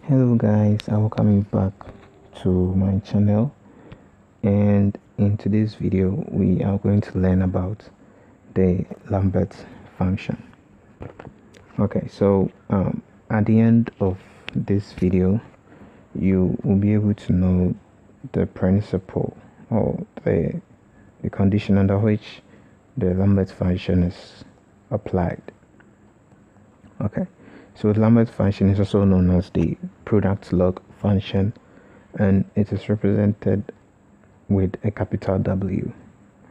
Hello guys, I welcome you back to my channel, and in today's video we are going to learn about the Lambert function. Okay, so at the end of this video you will be able to know the principle or the condition under which the Lambert function is applied. Okay, so the Lambert function is also known as the product log function, and it is represented with a capital W,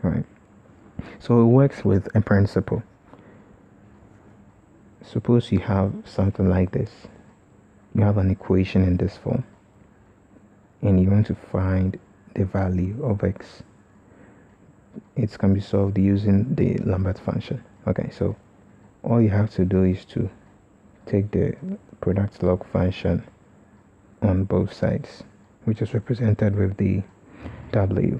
right? So it works with a principle. Suppose you have something like this. You have an equation in this form, and you want to find the value of x. It can be solved using the Lambert function. Okay, so all you have to do is to take the product log function on both sides, which is represented with the W,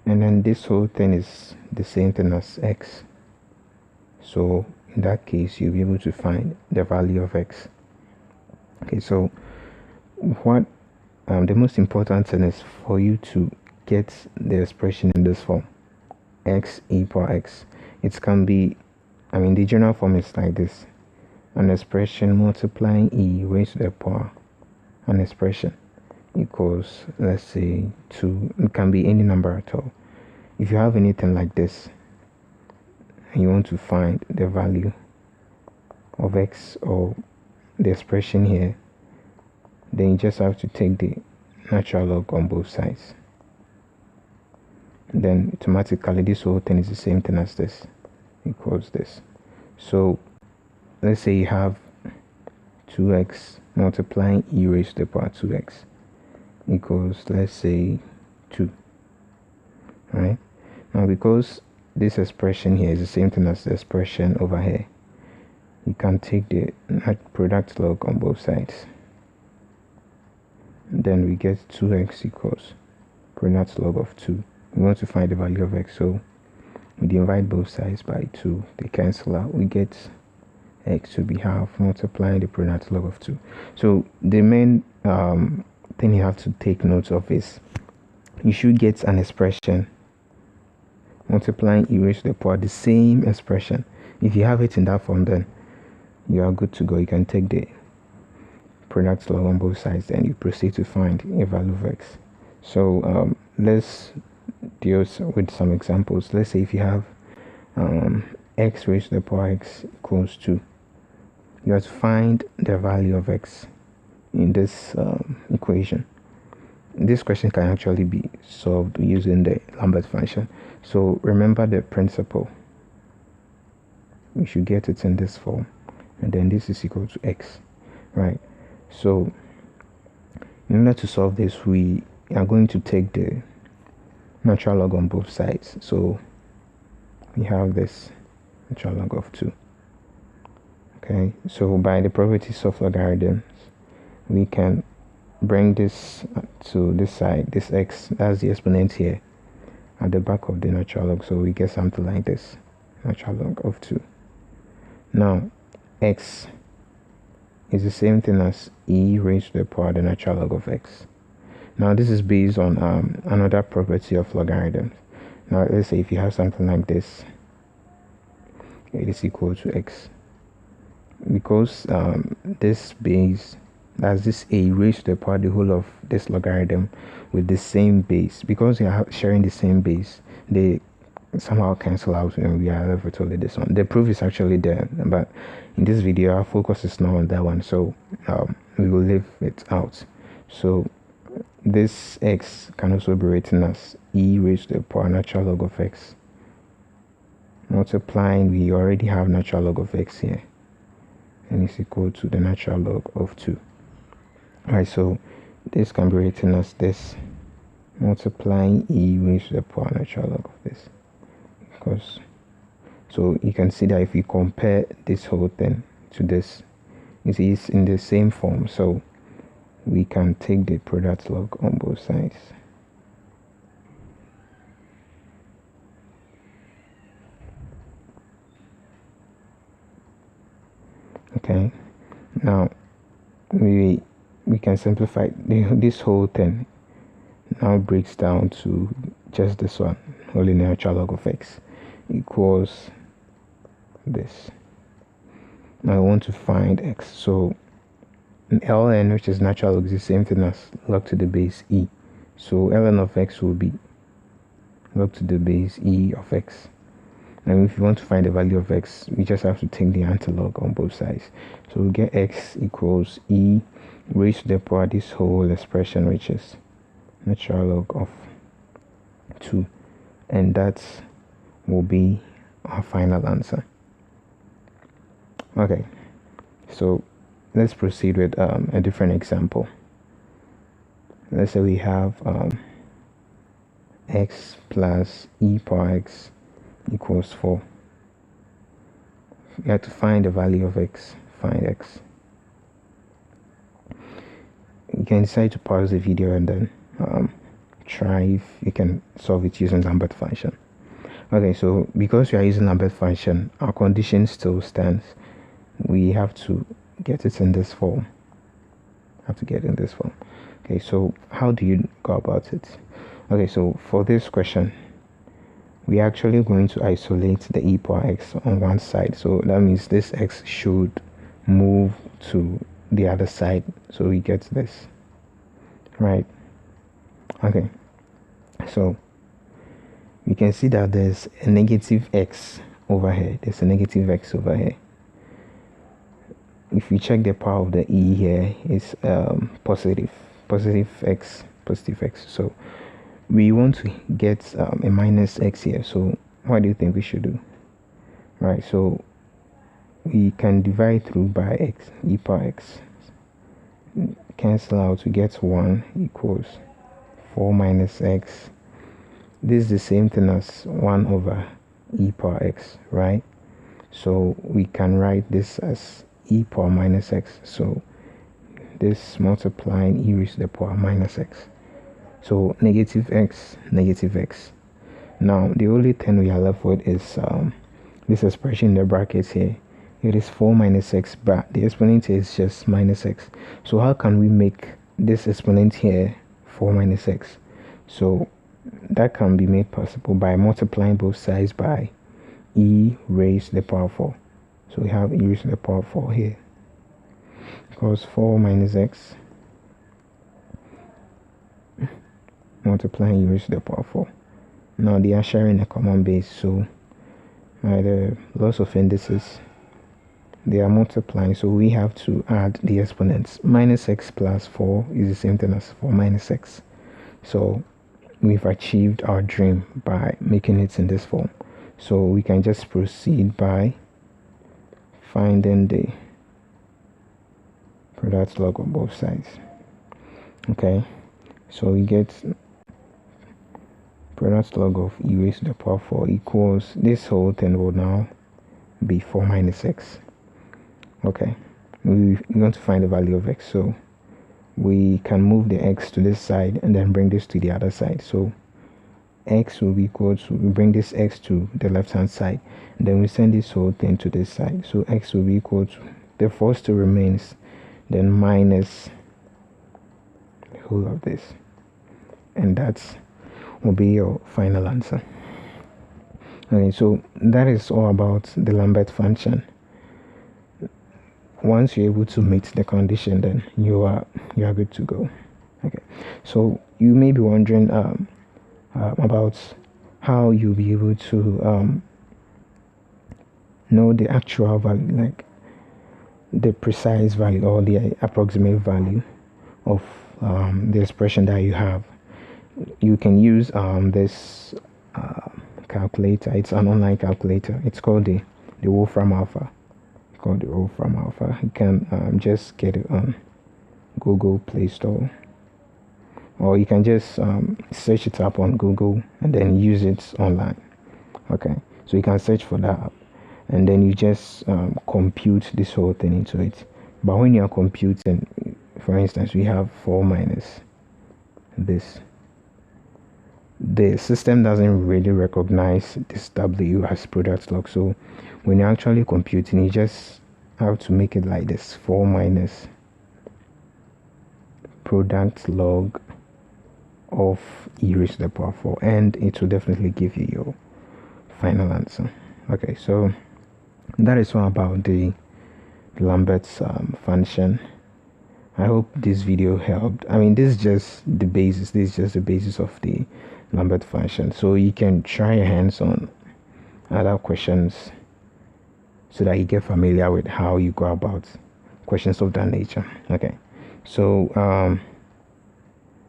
and then this whole thing is the same thing as x. So in that case you'll be able to find the value of x. Okay, so what the most important thing is for you to get the expression in this form, x equal x. It can be, the general form is like this: an expression multiplying e raised to the power an expression equals, let's say, 2. It can be any number at all. If you have anything like this and you want to find the value of x or the expression here, then you just have to take the natural log on both sides. Then automatically this whole thing is the same thing as this, equals this. So let's say you have 2x multiplying e raised to the power 2x equals, let's say, 2. Right now, because this expression here is the same thing as the expression over here, you can take the product log on both sides. Then we get 2x equals product log of 2. We want to find the value of x, so we divide both sides by 2. They cancel out. We get x to be half multiplying the product log of 2. So the main thing you have to take note of is you should get an expression multiplying e raised to the power, the same expression. If you have it in that form, then you are good to go. You can take the product log on both sides, then you proceed to find a value of x. So let's deal with some examples. Let's say if you have x raised to the power x equals 2, you have to find the value of x in this equation. This question can actually be solved using the Lambert function. So remember the principle. We should get it in this form, and then this is equal to x, right? So in order to solve this, we are going to take the natural log on both sides. So we have this natural log of 2. Okay, so by the properties of logarithms, we can bring this to this side, this x, that's the exponent here, at the back of the natural log. So we get something like this, natural log of 2. Now x is the same thing as e raised to the power the natural log of x. Now this is based on another property of logarithms. Now let's say if you have something like this, it is equal to x, because this base, that's this a raised to the power the whole of this logarithm with the same base, because they are sharing the same base, they somehow cancel out and we are left with only this one. The proof is actually there, but in this video our focus is not on that one, so we will leave it out. So this x can also be written as e raised to the power natural log of x multiplying, we already have natural log of x here, and it's equal to the natural log of 2. Right, so this can be written as this multiplying e raised to the power natural log of this, because so you can see that if you compare this whole thing to this, it is in the same form, so we can take the product log on both sides. Okay, now we can simplify this whole thing. Now breaks down to just this one, only natural log of x equals this. Now I want to find x, so ln, which is natural log, is the same thing as log to the base e, so ln of x will be log to the base e of x. Now if you want to find the value of x, we just have to take the antilog on both sides, so we get x equals e raised to the power this whole expression, which is natural log of 2, and that will be our final answer. Okay, so let's proceed with a different example. Let's say we have x plus e power x equals 4. You have to find the value of x. Find x. You can decide to pause the video and then try if you can solve it using Lambert function. Okay, so because we are using Lambert function, our condition still stands. We have to get it in this form. Okay, so how do you go about it? Okay, so for this question, we are actually going to isolate the e power x on one side, so that means this x should move to the other side, so we get this, right? Okay, so we can see that there's a negative x over here. If we check the power of the e here, it's positive x. So we want to get a minus x here. So what do you think we should do? Right, so we can divide through by x, e power x, cancel out to get 1 equals 4 minus x. This is the same thing as 1 over e power x, right? So we can write this as e power minus x, so this multiplying e raised to the power minus x, so negative x. Now the only thing we are left with is this expression in the brackets here. It is 4 minus x, but the exponent here is just minus x. So how can we make this exponent here 4 minus x? So that can be made possible by multiplying both sides by e raised to the power 4. So we have e raised to the power 4 here, because 4 minus x multiplying e raised to the power 4. Now they are sharing a common base, so by the loss of indices, they are multiplying, so we have to add the exponents. Minus x plus 4 is the same thing as 4 minus x. So we've achieved our dream by making it in this form. So we can just proceed by finding the product log on both sides. Okay, so we get product log of e raised to the power 4 equals, this whole thing will now be 4 minus x. Okay, we want to find the value of x, so we can move the x to this side and then bring this to the other side. So x will be equal to, we bring this x to the left hand side, and then we send this whole thing to this side. So x will be equal to, the first two remains, then minus the whole of this, and that's will be your final answer. Okay, so that is all about the Lambert function. Once you're able to meet the condition, then you are good to go. Okay, so you may be wondering about how you'll be able to know the actual value, like the precise value or the approximate value of the expression that you have. You can use this calculator. It's an online calculator. It's called the Wolfram Alpha. You can just get it on Google Play Store, or you can just search it up on Google and then use it online. Okay, so you can search for that, and then you just compute this whole thing into it. But when you are computing, for instance, we have 4 minus this, the system doesn't really recognize this W as product log. So when you're actually computing, you just have to make it like this: 4 minus product log of e raised to the power 4, and it will definitely give you your final answer. Okay, so that is all about the Lambert's function. I hope this video helped. I mean, this is just the basis. This is just the basis of the Lambert function. So you can try your hands on other questions so that you get familiar with how you go about questions of that nature. Okay, so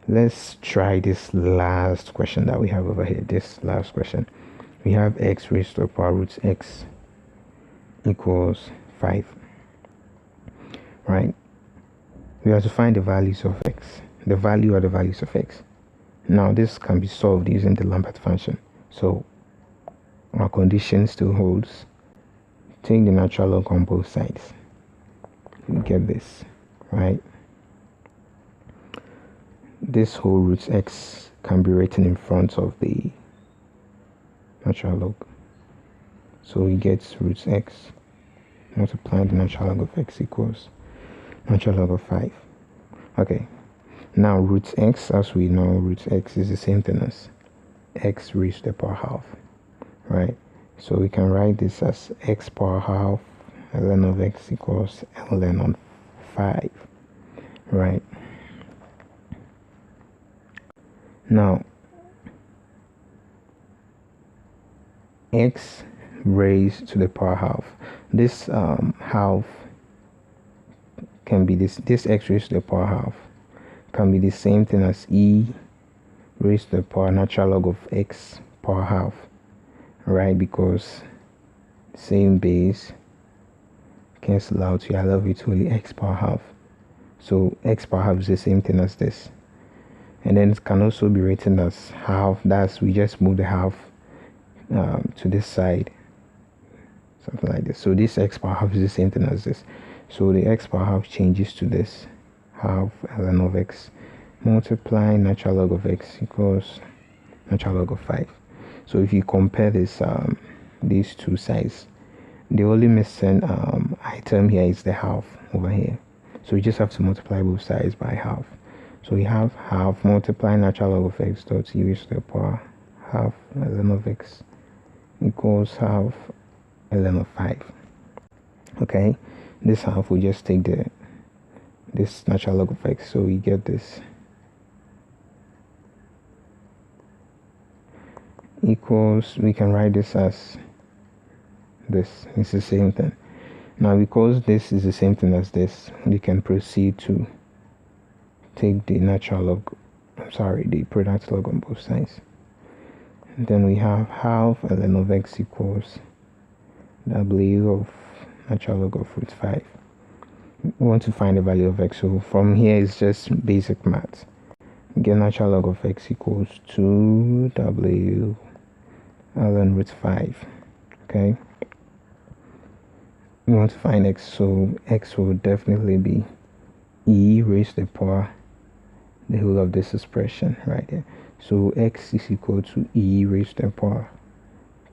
let's try this last question that we have over here. This last question, we have x raised to the power root x equals 5, right? We have to find the values of x, the value or the values of x. Now this can be solved using the Lambert function. So our condition still holds. Take the natural log on both sides. You get this, right? This whole root x can be written in front of the natural log. So we get root x multiplying the natural log of x equals natural log of 5. Okay, now root x, as we know, root x is the same thing as x raised to the power half, right? So we can write this as x power half ln of x equals ln of 5, right? Now x raised to the power half, this half can be this x raised to the power half can be the same thing as e raised to the power natural log of x power half, right? Because same base cancel out, you are left with only x power half. So x power half is the same thing as this, and then it can also be written as half. That's, we just move the half to this side, something like this. So this x power half is the same thing as this. So the x power half changes to this half ln of x multiply natural log of x equals natural log of 5. So if you compare this these two sides, the only missing item here is the half over here. So you just have to multiply both sides by half. So we have half multiply natural log of x dot e raised to the power half ln of x equals half ln of 5. Okay, this half we just take this natural log of x, so we get this equals, we can write this as this. It's the same thing. Now because this is the same thing as this, we can proceed to take the natural log, the product log on both sides. And then we have half ln of x equals w of natural log of root 5. We want to find the value of x, so from here it's just basic math. Get natural log of x equals 2w ln root 5. Okay, we want to find x, so x will definitely be e raised to the power the whole of this expression right there. So x is equal to e raised to the power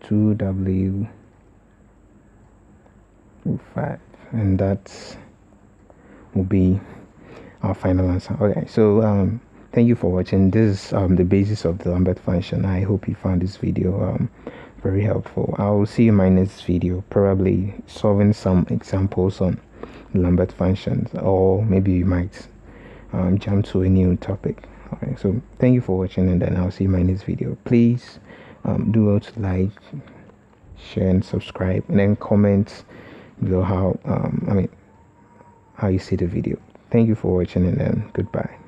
2w root 5, and that will be our final answer. Okay, so thank you for watching. This is the basis of the Lambert function. I hope you found this video very helpful. I will see you in my next video, probably solving some examples on Lambert functions, or maybe you might jump to a new topic. Okay, so thank you for watching, and then I'll see you in my next video. Please do well to like, share and subscribe, and then comment below how you see the video. Thank you for watching, and then goodbye.